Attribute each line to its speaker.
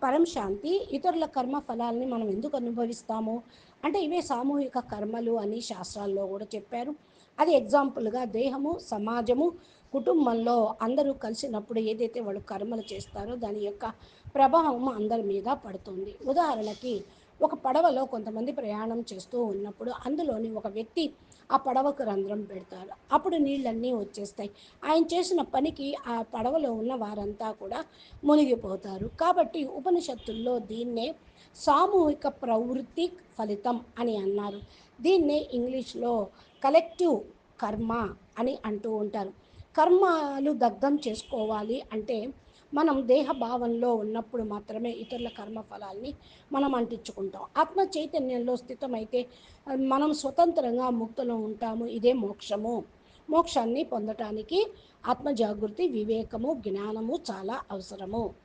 Speaker 1: పరం శాంతి. ఇతరుల కర్మ ఫలాల్ని మనం ఎందుకు అనుభవిస్తాము అంటే ఇవే సామూహిక కర్మలు అని శాస్త్రాల్లో కూడా చెప్పారు. అది ఎగ్జాంపుల్గా దేహము, సమాజము, కుటుంబంలో అందరూ కలిసినప్పుడు ఏదైతే వాళ్ళు కర్మలు చేస్తారో దాని యొక్క ప్రభావం అందరి మీద పడుతుంది. ఉదాహరణకి ఒక పడవలో కొంతమంది ప్రయాణం చేస్తూ ఉన్నప్పుడు అందులోని ఒక వ్యక్తి ఆ పడవకు రంధ్రం పెడతారు. అప్పుడు నీళ్ళన్నీ వచ్చేస్తాయి. ఆయన చేసిన పనికి ఆ పడవలో ఉన్న వారంతా కూడా మునిగిపోతారు. కాబట్టి ఉపనిషత్తుల్లో దీన్నే సామూహిక ప్రవృత్తి ఫలితం అని అన్నారు. దీన్నే ఇంగ్లీష్లో కలెక్టివ్ కర్మ అని అంటూ ఉంటారు. కర్మలు దగ్ధం చేసుకోవాలి అంటే మనం దేహ భావంలో ఉన్నప్పుడు మాత్రమే ఇతరుల కర్మ ఫలాల్ని మనం అంటించుకుంటాం. ఆత్మ చైతన్యంలో స్థితమైతే మనం స్వతంత్రంగా ముక్తులో ఉంటాము. ఇదే మోక్షము. మోక్షాన్ని పొందటానికి ఆత్మజాగృతి, వివేకము, జ్ఞానము చాలా అవసరము.